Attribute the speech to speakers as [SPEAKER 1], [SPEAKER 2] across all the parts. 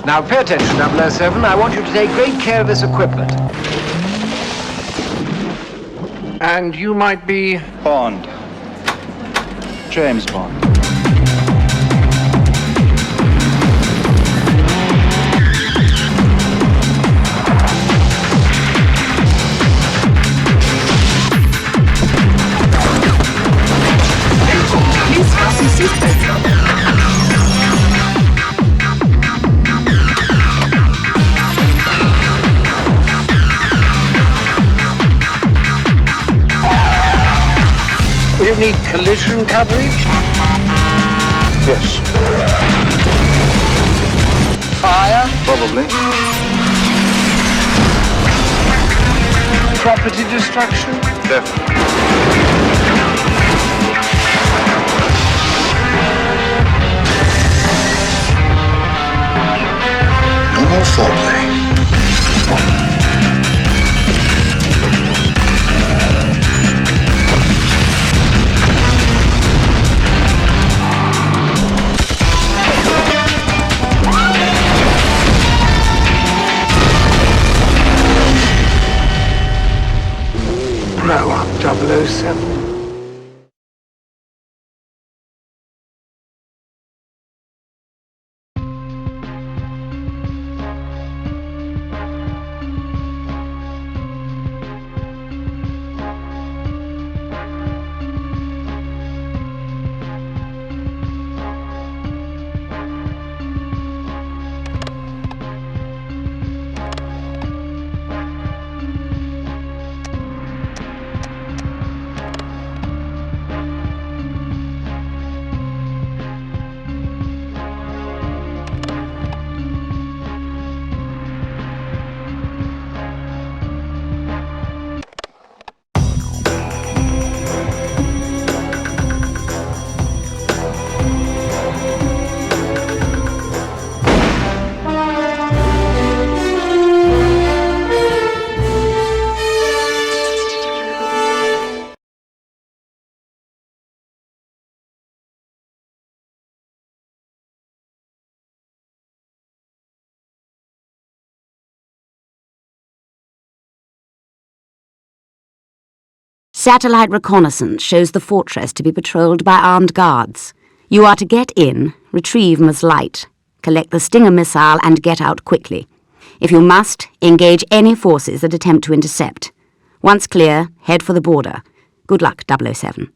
[SPEAKER 1] Now pay attention, 007. I want you to take great care of this equipment.
[SPEAKER 2] And you might be...
[SPEAKER 3] Bond. James Bond.
[SPEAKER 4] Please fasten seatbelts.
[SPEAKER 2] You need collision coverage?
[SPEAKER 3] Yes.
[SPEAKER 2] Fire?
[SPEAKER 3] Probably.
[SPEAKER 2] Property destruction?
[SPEAKER 3] Definitely.
[SPEAKER 5] No more foreplay.
[SPEAKER 2] Grow up, 007.
[SPEAKER 6] Satellite reconnaissance shows the fortress to be patrolled by armed guards. You are to get in, retrieve Ms. Light, collect the Stinger missile and get out quickly. If you must, engage any forces that attempt to intercept. Once clear, head for the border. Good luck, 007.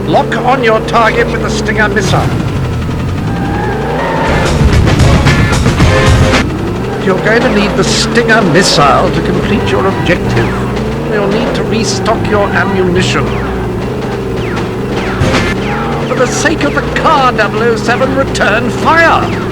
[SPEAKER 2] Lock on your target with the Stinger missile. You're going to need the Stinger missile to complete your objective. You'll need to restock your ammunition. For the sake of the car, 007, return fire!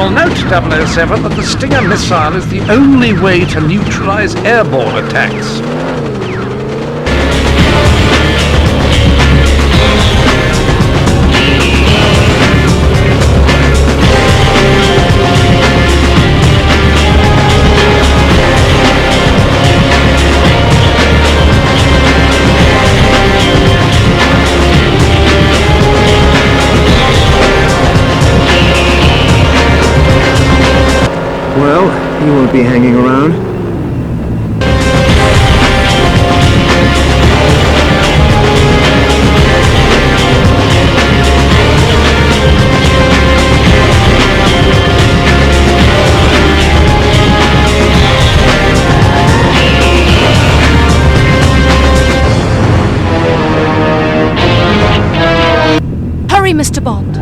[SPEAKER 2] You'll note, 007, that the Stinger missile is the only way to neutralize airborne attacks.
[SPEAKER 1] Well, you won't be hanging around.
[SPEAKER 4] Hurry, Mr. Bond.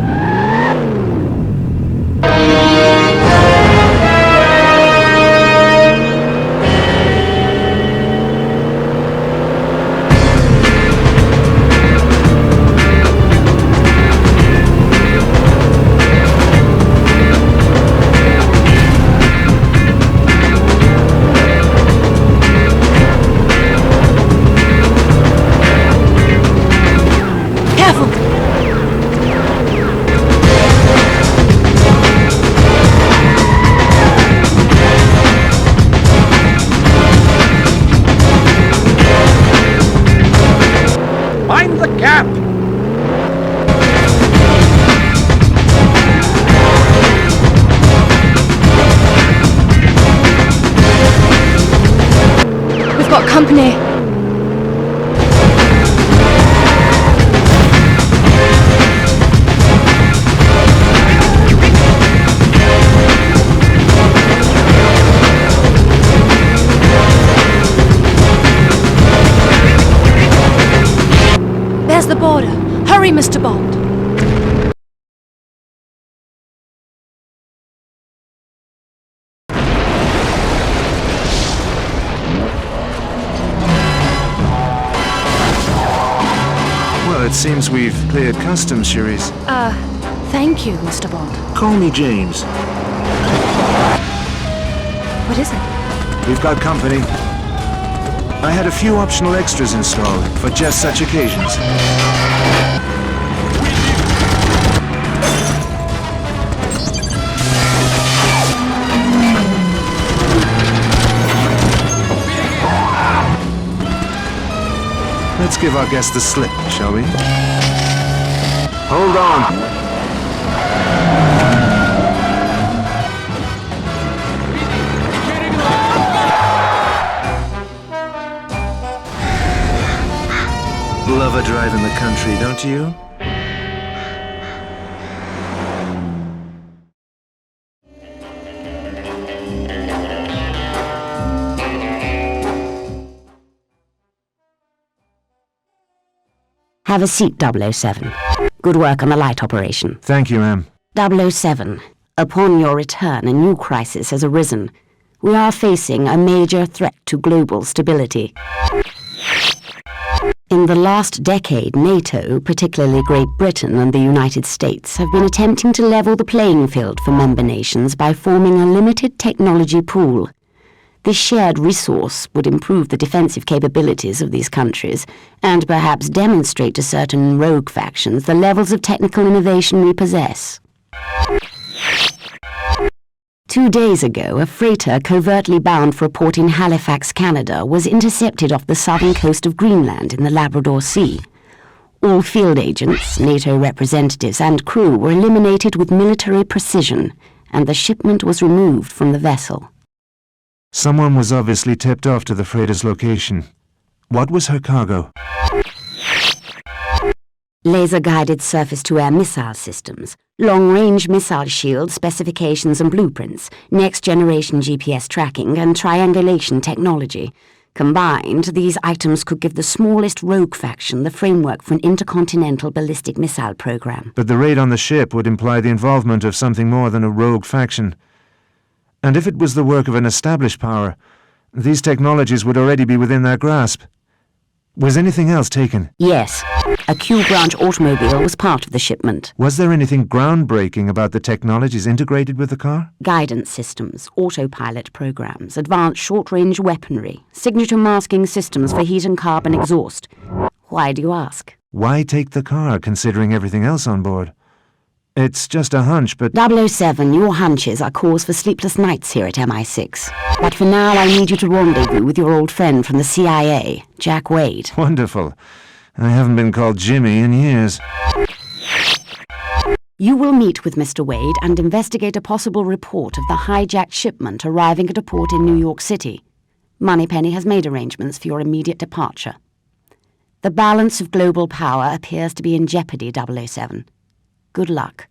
[SPEAKER 2] Mind the gap!
[SPEAKER 4] We've got company. There's the border. Hurry, Mr. Bond.
[SPEAKER 7] Well, it seems we've cleared customs, Cherise.
[SPEAKER 4] Thank you, Mr. Bond.
[SPEAKER 7] Call me James.
[SPEAKER 4] What is it?
[SPEAKER 7] We've got company. I had a few optional extras installed for just such occasions. Let's give our guest the slip, shall we?
[SPEAKER 1] Hold on.
[SPEAKER 7] Love a drive in the country, don't you?
[SPEAKER 6] Have a seat, 007. Good work on the light operation.
[SPEAKER 7] Thank you, ma'am.
[SPEAKER 6] 007, upon your return, a new crisis has arisen. We are facing a major threat to global stability. In the last decade, NATO, particularly Great Britain and the United States, have been attempting to level the playing field for member nations by forming a limited technology pool. This shared resource would improve the defensive capabilities of these countries and perhaps demonstrate to certain rogue factions the levels of technical innovation we possess. 2 days ago, a freighter covertly bound for a port in Halifax, Canada, was intercepted off the southern coast of Greenland in the Labrador Sea. All field agents, NATO representatives and crew were eliminated with military precision, and the shipment was removed from the vessel.
[SPEAKER 7] Someone was obviously tipped off to the freighter's location. What was her cargo?
[SPEAKER 6] Laser-guided surface-to-air missile systems, long-range missile shield specifications and blueprints, next-generation GPS tracking and triangulation technology. Combined, these items could give the smallest rogue faction the framework for an intercontinental ballistic missile program.
[SPEAKER 7] But the raid on the ship would imply the involvement of something more than a rogue faction. And if it was the work of an established power, these technologies would already be within their grasp. Was anything else taken?
[SPEAKER 6] Yes. A Q Branch automobile was part of the shipment.
[SPEAKER 7] Was there anything groundbreaking about the technologies integrated with the car?
[SPEAKER 6] Guidance systems, autopilot programs, advanced short-range weaponry, signature masking systems for heat and carbon exhaust. Why do you ask?
[SPEAKER 7] Why take the car, considering everything else on board? It's just a hunch, but...
[SPEAKER 6] 007, your hunches are cause for sleepless nights here at MI6. But for now, I need you to rendezvous with your old friend from the CIA, Jack Wade.
[SPEAKER 7] Wonderful. I haven't been called Jimmy in years.
[SPEAKER 6] You will meet with Mr. Wade and investigate a possible report of the hijacked shipment arriving at a port in New York City. Moneypenny has made arrangements for your immediate departure. The balance of global power appears to be in jeopardy, 007. Good luck.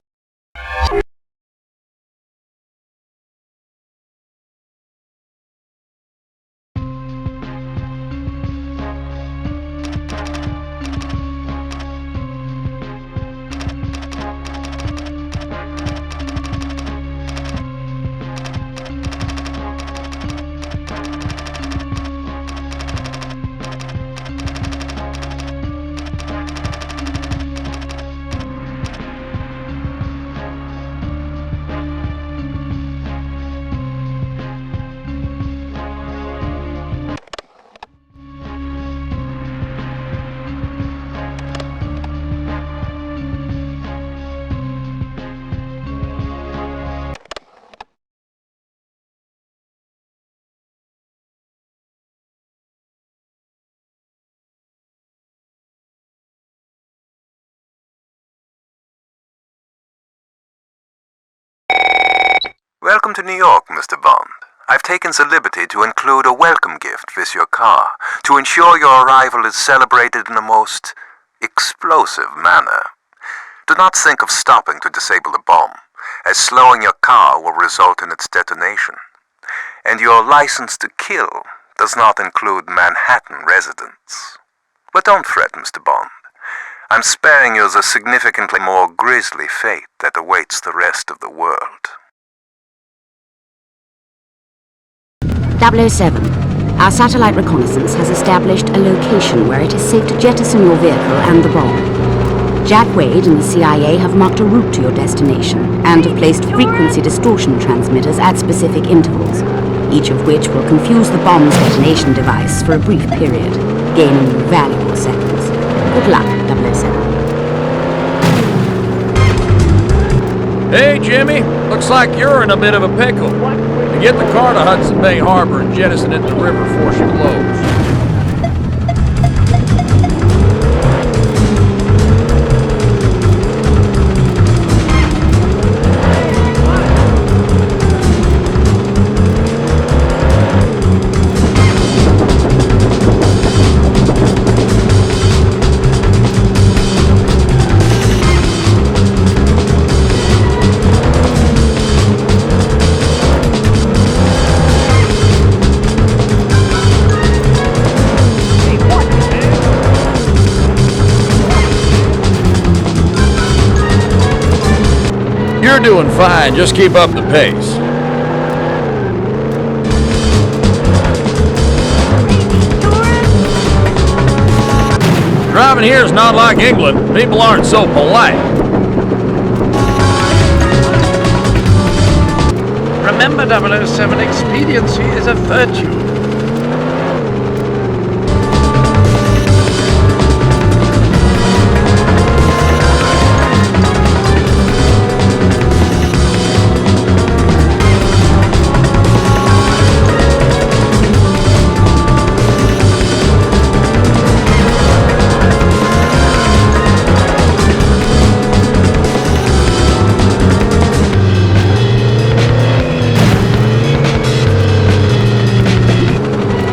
[SPEAKER 8] Welcome to New York, Mr. Bond. I've taken the liberty to include a welcome gift with your car to ensure your arrival is celebrated in a most explosive manner. Do not think of stopping to disable the bomb, as slowing your car will result in its detonation. And your license to kill does not include Manhattan residents. But don't fret, Mr. Bond. I'm sparing you the significantly more grisly fate that awaits the rest of the world.
[SPEAKER 6] 007. Our satellite reconnaissance has established a location where it is safe to jettison your vehicle and the bomb. Jack Wade and the CIA have marked a route to your destination and have placed frequency distortion transmitters at specific intervals, each of which will confuse the bomb's detonation device for a brief period, gaining you valuable seconds. Good luck, 007.
[SPEAKER 9] Hey, Jimmy. Looks like you're in a bit of a pickle. To get the car to Hudson Bay Harbor and jettison it in the river before she blows. You're doing fine. Just keep up the pace. Driving here is not like England. People aren't so polite.
[SPEAKER 2] Remember, 007, expediency is a virtue.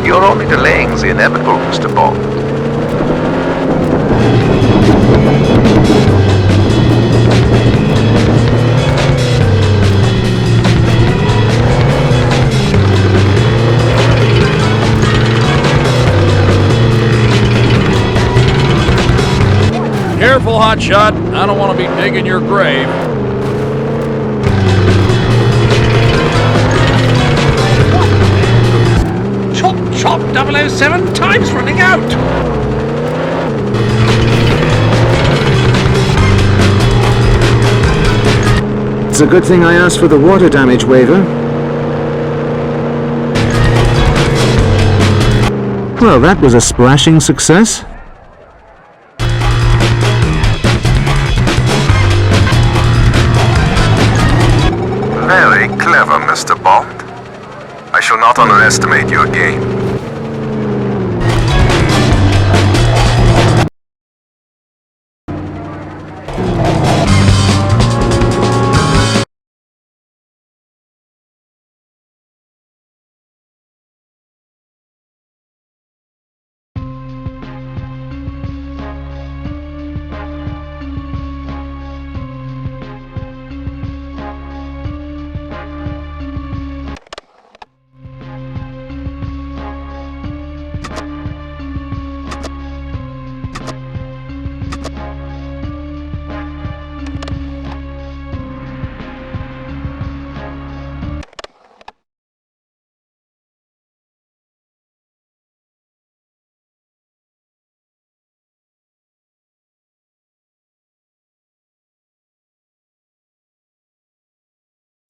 [SPEAKER 8] You're only delaying the inevitable, Mr. Bond.
[SPEAKER 9] Careful, hotshot. I don't want to be digging your grave.
[SPEAKER 2] Chop, chop, 007, time's running out!
[SPEAKER 7] It's a good thing I asked for the water damage waiver. Well, that was a splashing success.
[SPEAKER 8] Very clever, Mr. Bond. I shall not underestimate your game.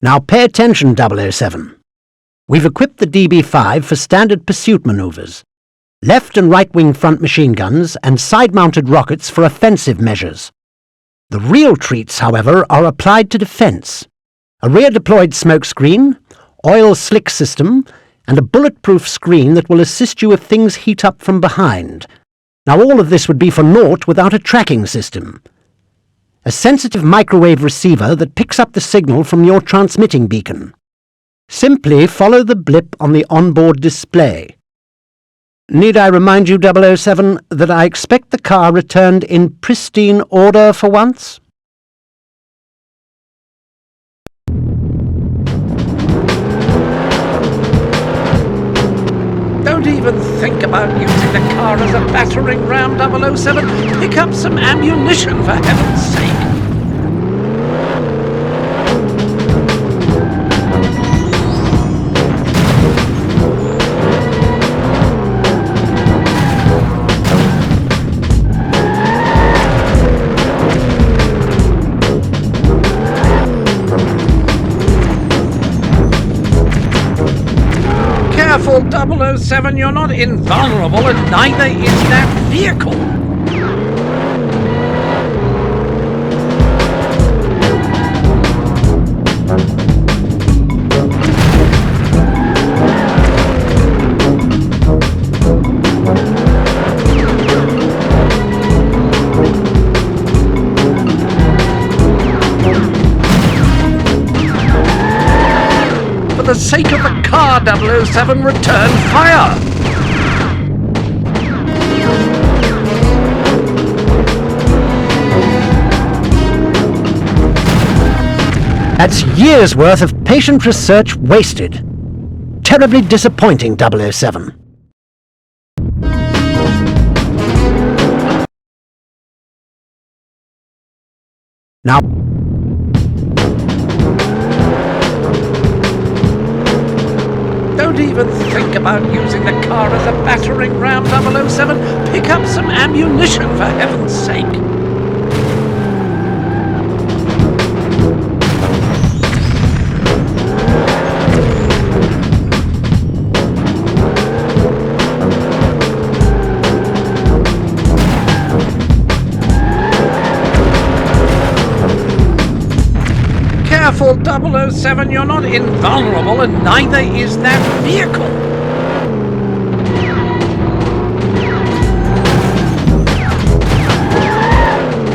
[SPEAKER 10] Now pay attention, 007. We've equipped the DB-5 for standard pursuit maneuvers. Left and right-wing front machine guns and side-mounted rockets for offensive measures. The real treats, however, are applied to defence. A rear-deployed smoke screen, oil slick system, and a bulletproof screen that will assist you if things heat up from behind. Now all of this would be for naught without a tracking system. A sensitive microwave receiver that picks up the signal from your transmitting beacon. Simply follow the blip on the onboard display. Need I remind you, 007, that I expect the car returned in pristine order for once?
[SPEAKER 2] Don't even think about using the car as a battering ram, 007. Pick up some ammunition, for heaven's sake. Careful, 007, you're not invulnerable, and neither is that vehicle. For the sake of the car, 007, return fire!
[SPEAKER 10] That's years' worth of patient research wasted. Terribly disappointing, 007. Now,
[SPEAKER 2] don't even think about using the car as a battering ram, 007. Pick up some ammunition, for heaven's sake. Careful, 007, you're not invulnerable, and neither is that vehicle.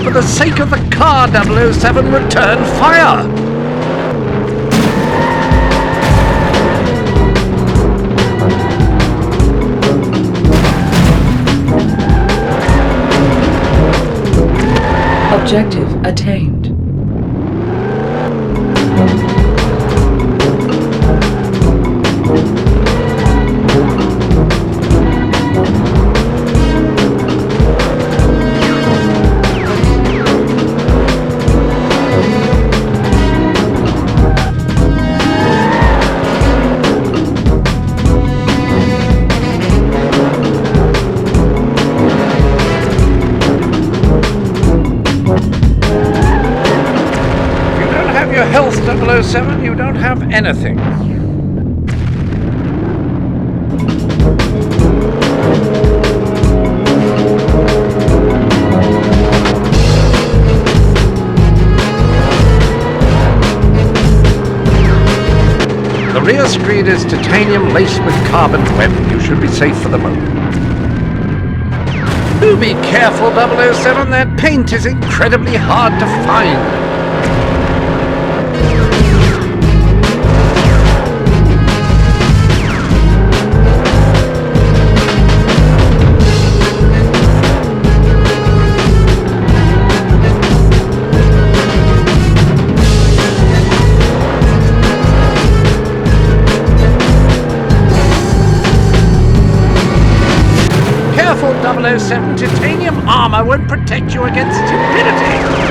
[SPEAKER 2] For the sake of the car, 007, return fire!
[SPEAKER 11] Objective attained.
[SPEAKER 2] of anything. The rear screen is titanium laced with carbon webbing. You should be safe for the moment. Do be careful, 007. That paint is incredibly hard to find. Careful, 007. Titanium armor won't protect you against stupidity.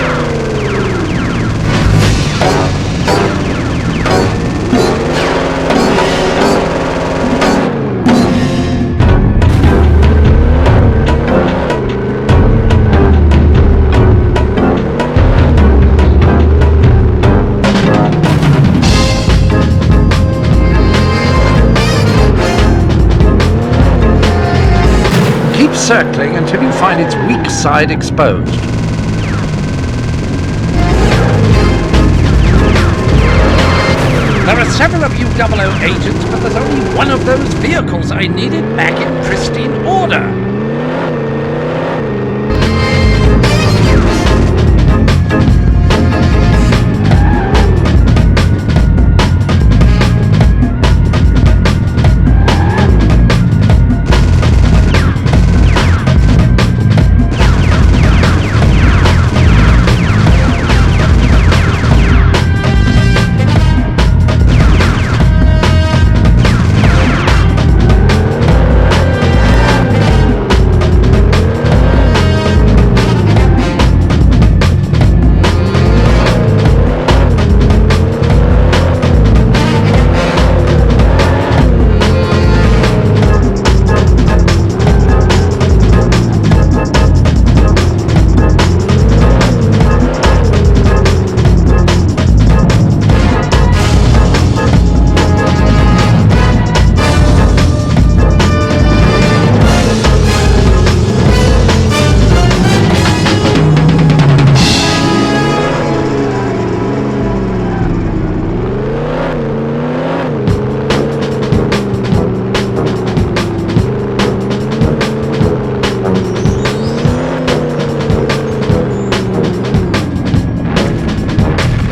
[SPEAKER 2] Keep circling until you find its weak side exposed. There are several of you 00 agents, but there's only one of those vehicles I needed back in pristine order.